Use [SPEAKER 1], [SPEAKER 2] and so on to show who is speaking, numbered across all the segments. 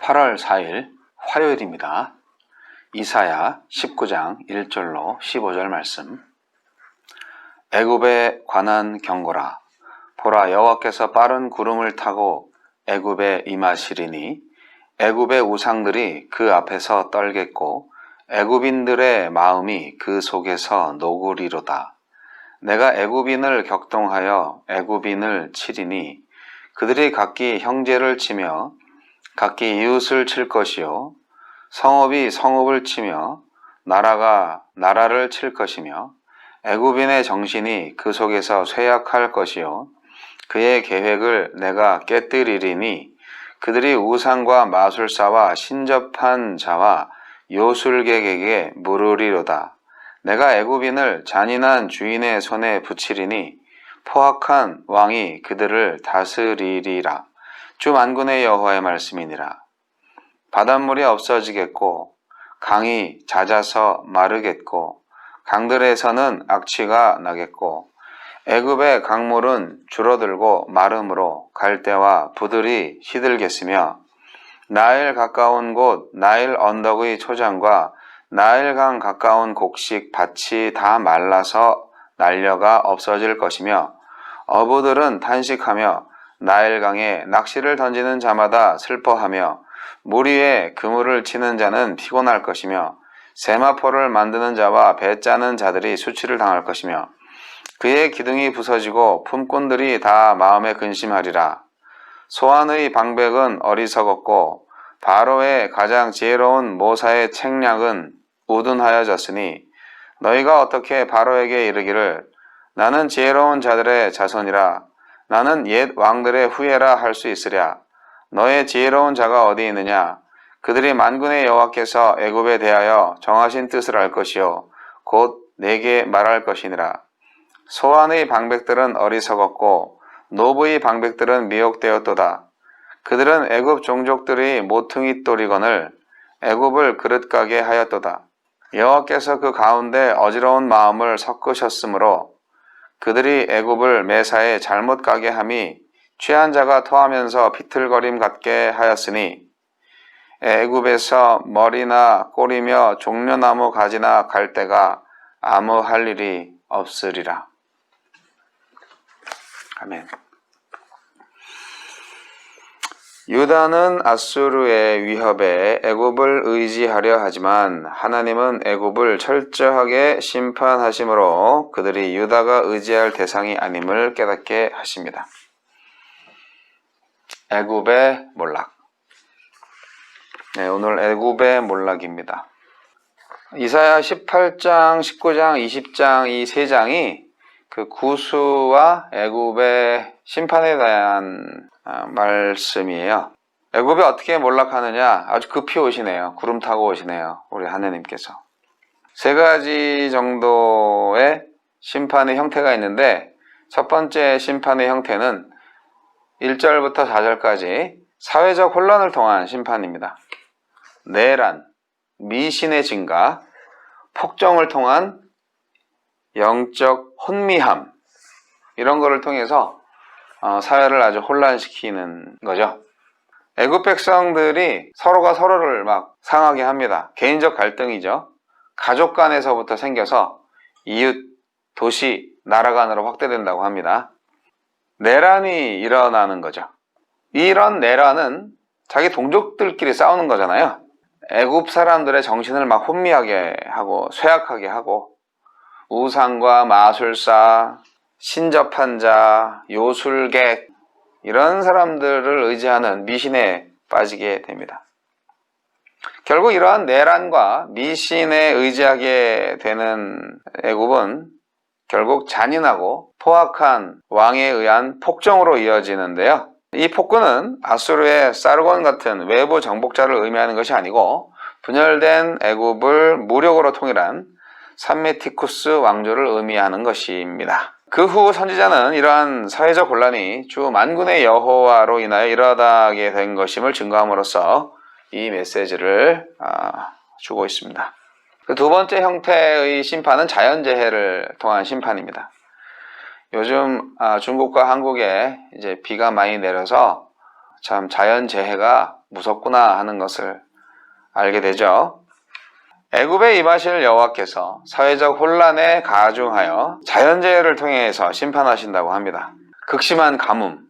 [SPEAKER 1] 8월 4일 화요일입니다. 이사야 19장 1절로 15절 말씀. 애굽에 관한 경고라. 보라, 여호와께서 빠른 구름을 타고 애굽에 임하시리니 애굽의 우상들이 그 앞에서 떨겠고 애굽인들의 마음이 그 속에서 녹으리로다. 내가 애굽인을 격동하여 애굽인을 치리니 그들이 각기 형제를 치며 각기 이웃을 칠 것이요 성읍이 성읍을 치며 나라가 나라를 칠 것이며 애굽인의 정신이 그 속에서 쇠약할 것이요 그의 계획을 내가 깨뜨리리니 그들이 우상과 마술사와 신접한 자와 요술객에게 물으리로다. 내가 애굽인을 잔인한 주인의 손에 붙이리니 포악한 왕이 그들을 다스리리라. 주 만군의 여호와의 말씀이니라. 바닷물이 없어지겠고 강이 잦아서 마르겠고 강들에서는 악취가 나겠고 애굽의 강물은 줄어들고 마름으로 갈대와 부들이 시들겠으며 나일 가까운 곳 나일 언덕의 초장과 나일강 가까운 곡식 밭이 다 말라서 날려가 없어질 것이며 어부들은 탄식하며 나일강에 낚시를 던지는 자마다 슬퍼하며 물 위에 그물을 치는 자는 피곤할 것이며 세마포를 만드는 자와 배 짜는 자들이 수치를 당할 것이며 그의 기둥이 부서지고 품꾼들이 다 마음에 근심하리라. 소안의 방백은 어리석었고 바로의 가장 지혜로운 모사의 책략은 우둔하여졌으니 너희가 어떻게 바로에게 이르기를 나는 지혜로운 자들의 자손이라 나는 옛 왕들의 후예라 할 수 있으랴. 너의 지혜로운 자가 어디 있느냐? 그들이 만군의 여호와께서 애굽에 대하여 정하신 뜻을 알 것이요 곧 내게 말할 것이니라. 소안의 방백들은 어리석었고 노브의 방백들은 미혹되었도다. 그들은 애굽 종족들이 모퉁이 또리건을 애굽을 그릇가게 하였도다. 여호와께서 그 가운데 어지러운 마음을 섞으셨으므로 그들이 애굽을 매사에 잘못 가게 함이 취한 자가 토하면서 비틀거림 같게 하였으니 애굽에서 머리나 꼬리며 종려나무 가지나 갈대가 아무 할 일이 없으리라. 아멘. 유다는 아수르의 위협에 애굽을 의지하려 하지만 하나님은 애굽을 철저하게 심판하심으로 그들이 유다가 의지할 대상이 아님을 깨닫게 하십니다. 애굽의 몰락. 네, 오늘 애굽의 몰락입니다. 이사야 18장, 19장, 20장 이 세 장이 그 구수와 애굽의 심판에 대한 말씀이에요. 애굽에 어떻게 몰락하느냐? 아주 급히 오시네요. 구름 타고 오시네요. 우리 하느님께서. 세 가지 정도의 심판의 형태가 있는데 첫 번째 심판의 형태는 1절부터 4절까지 사회적 혼란을 통한 심판입니다. 내란, 미신의 증가, 폭정을 통한 영적 혼미함 이런 거를 통해서 사회를 아주 혼란시키는 거죠. 애굽 백성들이 서로가 서로를 막 상하게 합니다. 개인적 갈등이죠. 가족 간에서부터 생겨서 이웃, 도시, 나라 간으로 확대된다고 합니다. 내란이 일어나는 거죠. 이런 내란은 자기 동족들끼리 싸우는 거잖아요. 애굽 사람들의 정신을 막 혼미하게 하고 쇠약하게 하고 우상과 마술사, 신접한 자, 요술객 이런 사람들을 의지하는 미신에 빠지게 됩니다. 결국 이러한 내란과 미신에 의지하게 되는 애굽은 결국 잔인하고 포악한 왕에 의한 폭정으로 이어지는데요. 이 폭군은 아수르의 사르곤 같은 외부 정복자를 의미하는 것이 아니고 분열된 애굽을 무력으로 통일한 삼메티쿠스 왕조를 의미하는 것입니다. 그 후 선지자는 이러한 사회적 혼란이 주 만군의 여호와로 인하여 일어나게 된 것임을 증거함으로써 이 메시지를 주고 있습니다. 그 두 번째 형태의 심판은 자연재해를 통한 심판입니다. 요즘 중국과 한국에 이제 비가 많이 내려서 참 자연재해가 무섭구나 하는 것을 알게 되죠. 애굽에 임하실 여호와께서 사회적 혼란에 가중하여 자연재해를 통해서 심판하신다고 합니다. 극심한 가뭄,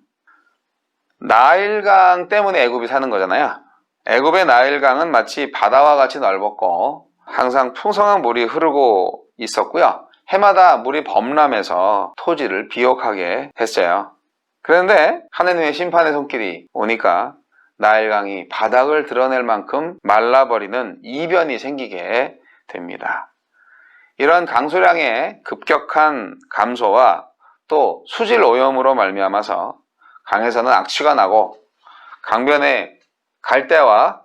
[SPEAKER 1] 나일강 때문에 애굽이 사는 거잖아요. 애굽의 나일강은 마치 바다와 같이 넓었고 항상 풍성한 물이 흐르고 있었고요. 해마다 물이 범람해서 토지를 비옥하게 했어요. 그런데 하느님의 심판의 손길이 오니까 나일강이 바닥을 드러낼 만큼 말라버리는 이변이 생기게 됩니다. 이런 강수량의 급격한 감소와 또 수질 오염으로 말미암아서 강에서는 악취가 나고 강변에 갈대와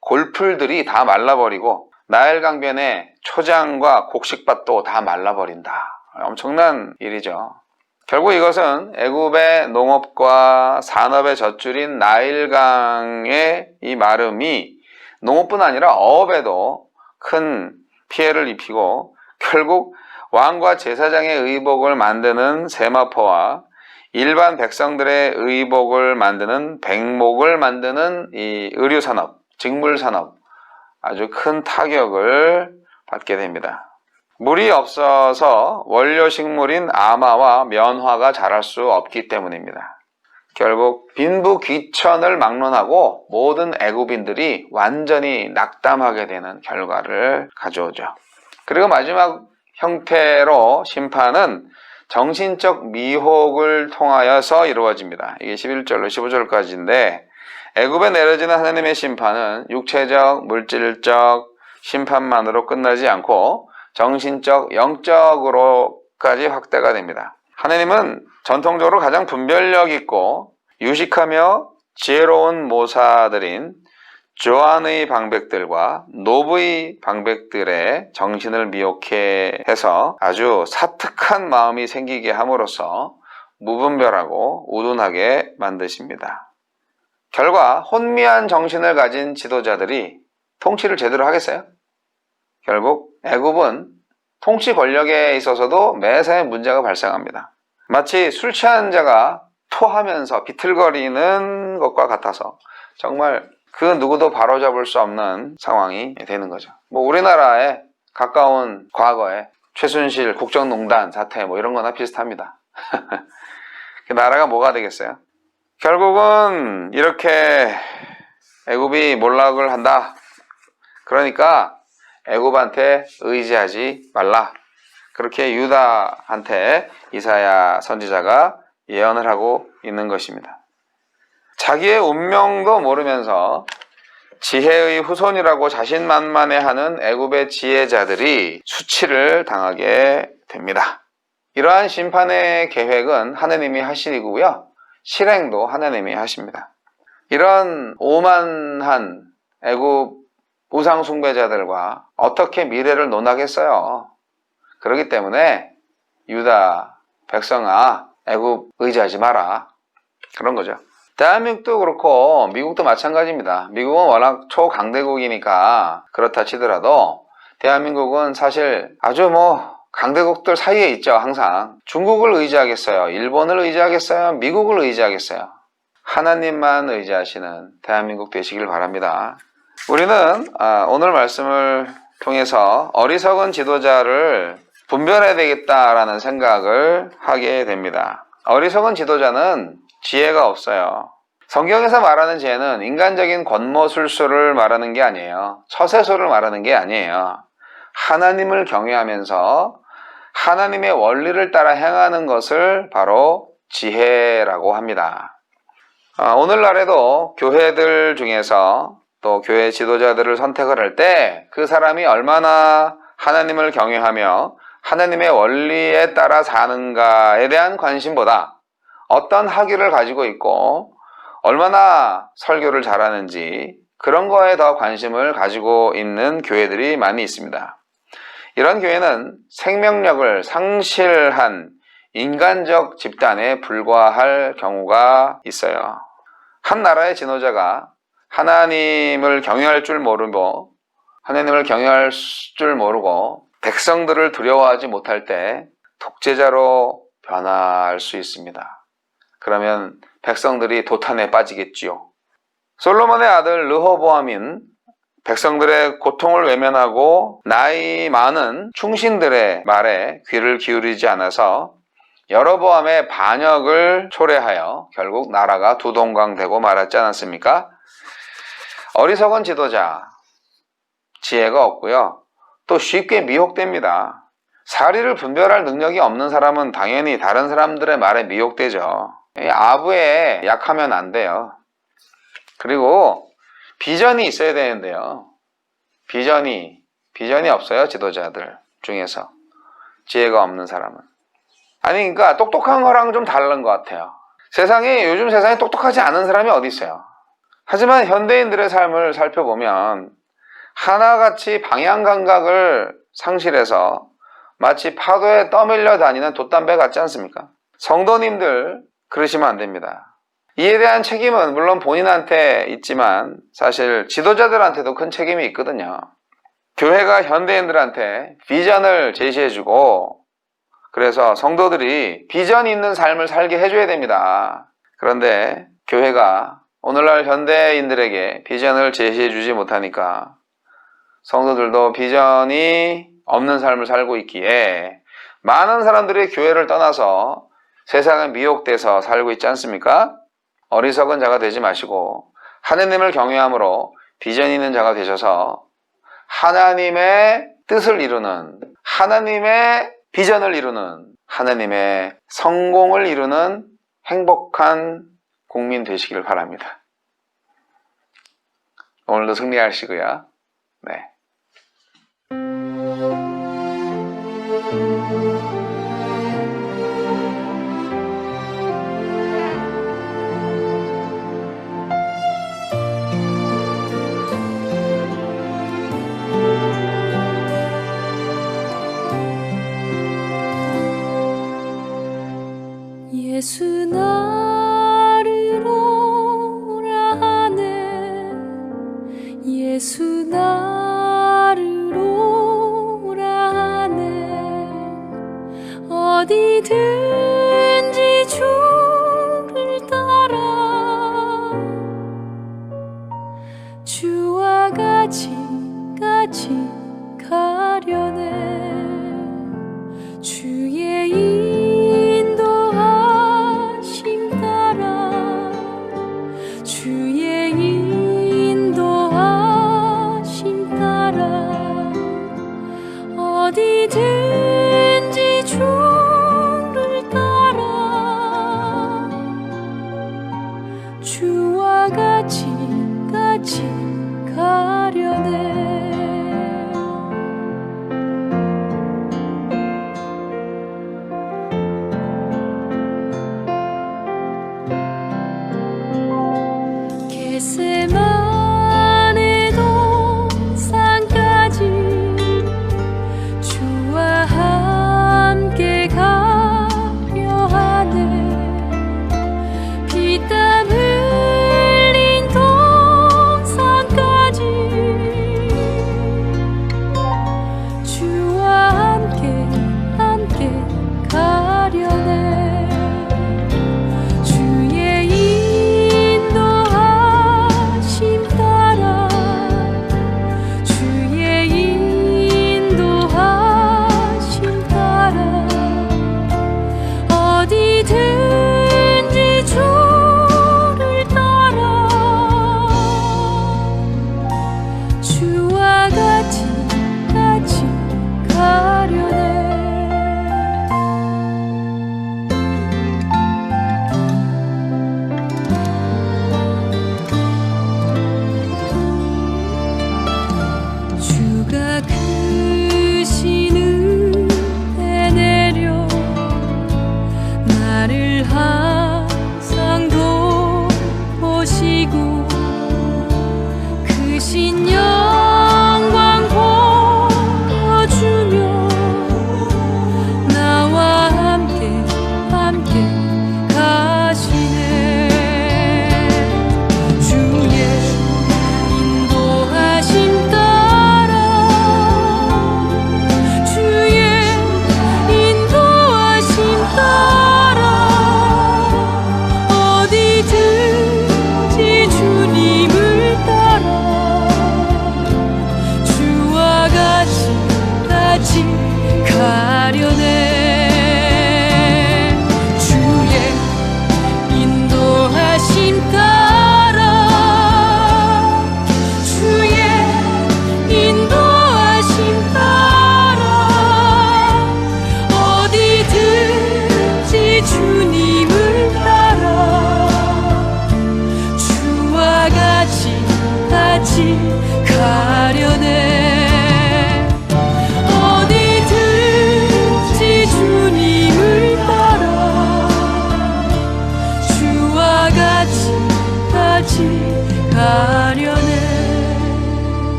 [SPEAKER 1] 골풀들이 다 말라버리고 나일 강변에 초장과 곡식밭도 다 말라버린다. 엄청난 일이죠. 결국 이것은 애굽의 농업과 산업의 젖줄인 나일강의 이 마름이 농업뿐 아니라 어업에도 큰 피해를 입히고 결국 왕과 제사장의 의복을 만드는 세마포와 일반 백성들의 의복을 만드는 백목을 만드는 이 의류산업, 직물산업 아주 큰 타격을 받게 됩니다. 물이 없어서 원료식물인 아마와 면화가 자랄 수 없기 때문입니다. 결국 빈부귀천을 막론하고 모든 애굽인들이 완전히 낙담하게 되는 결과를 가져오죠. 그리고 마지막 형태로 심판은 정신적 미혹을 통하여서 이루어집니다. 이게 11절로 15절까지인데 애굽에 내려지는 하나님의 심판은 육체적, 물질적 심판만으로 끝나지 않고 정신적, 영적으로까지 확대가 됩니다. 하나님은 전통적으로 가장 분별력 있고 유식하며 지혜로운 모사들인 조안의 방백들과 노브의 방백들의 정신을 미혹해 해서 아주 사특한 마음이 생기게 함으로써 무분별하고 우둔하게 만드십니다. 결과 혼미한 정신을 가진 지도자들이 통치를 제대로 하겠어요? 결국 애굽은 통치 권력에 있어서도 매사에 문제가 발생합니다. 마치 술 취한 자가 토하면서 비틀거리는 것과 같아서 정말 그 누구도 바로잡을 수 없는 상황이 되는 거죠. 우리나라의 가까운 과거에 최순실 국정농단 사태 이런 거나 비슷합니다. 그 나라가 뭐가 되겠어요? 결국은 이렇게 애굽이 몰락을 한다. 그러니까 애굽한테 의지하지 말라. 그렇게 유다한테 이사야 선지자가 예언을 하고 있는 것입니다. 자기의 운명도 모르면서 지혜의 후손이라고 자신만만해하는 애굽의 지혜자들이 수치를 당하게 됩니다. 이러한 심판의 계획은 하느님이 하시고요. 실행도 하느님이 하십니다. 이런 오만한 애굽 우상 숭배자들과 어떻게 미래를 논하겠어요? 그렇기 때문에 유다 백성아 애굽 의지하지 마라. 그런 거죠. 대한민국도 그렇고 미국도 마찬가지입니다. 미국은 워낙 초강대국이니까 그렇다 치더라도 대한민국은 사실 아주 강대국들 사이에 있죠. 항상 중국을 의지하겠어요? 일본을 의지하겠어요? 미국을 의지하겠어요? 하나님만 의지하시는 대한민국 되시길 바랍니다. 우리는 오늘 말씀을 통해서 어리석은 지도자를 분별해야 되겠다라는 생각을 하게 됩니다. 어리석은 지도자는 지혜가 없어요. 성경에서 말하는 지혜는 인간적인 권모술수를 말하는 게 아니에요. 처세술을 말하는 게 아니에요. 하나님을 경외하면서 하나님의 원리를 따라 행하는 것을 바로 지혜라고 합니다. 오늘날에도 교회들 중에서 또 교회 지도자들을 선택을 할 때 그 사람이 얼마나 하나님을 경외하며 하나님의 원리에 따라 사는가에 대한 관심보다 어떤 학위를 가지고 있고 얼마나 설교를 잘하는지 그런 거에 더 관심을 가지고 있는 교회들이 많이 있습니다. 이런 교회는 생명력을 상실한 인간적 집단에 불과할 경우가 있어요. 한 나라의 지도자가 하나님을 경외할 줄 모르고 백성들을 두려워하지 못할 때 독재자로 변할 수 있습니다. 그러면 백성들이 도탄에 빠지겠지요. 솔로몬의 아들 르호보암인 백성들의 고통을 외면하고 나이 많은 충신들의 말에 귀를 기울이지 않아서 여로보암의 반역을 초래하여 결국 나라가 두동강되고 말았지 않았습니까? 어리석은 지도자, 지혜가 없고요. 또 쉽게 미혹됩니다. 사리를 분별할 능력이 없는 사람은 당연히 다른 사람들의 말에 미혹되죠. 아부에 약하면 안 돼요. 그리고 비전이 있어야 되는데요. 비전이 없어요. 지도자들 중에서. 지혜가 없는 사람은. 아니, 그러니까 똑똑한 거랑 좀 다른 것 같아요. 요즘 세상에 똑똑하지 않은 사람이 어디 있어요. 하지만 현대인들의 삶을 살펴보면 하나같이 방향 감각을 상실해서 마치 파도에 떠밀려 다니는 돛담배 같지 않습니까? 성도님들 그러시면 안 됩니다. 이에 대한 책임은 물론 본인한테 있지만 사실 지도자들한테도 큰 책임이 있거든요. 교회가 현대인들한테 비전을 제시해주고 그래서 성도들이 비전 있는 삶을 살게 해줘야 됩니다. 그런데 교회가 오늘날 현대인들에게 비전을 제시해주지 못하니까 성도들도 비전이 없는 삶을 살고 있기에 많은 사람들이 교회를 떠나서 세상에 미혹돼서 살고 있지 않습니까? 어리석은 자가 되지 마시고 하느님을 경외함으로 비전 있는 자가 되셔서 하나님의 뜻을 이루는, 하나님의 비전을 이루는, 하나님의 성공을 이루는 행복한 국민 되시길 바랍니다. 오늘도 승리하시고요. 네.
[SPEAKER 2] 예수 나를 오라 하네 예수 나를 오라 하네 어디든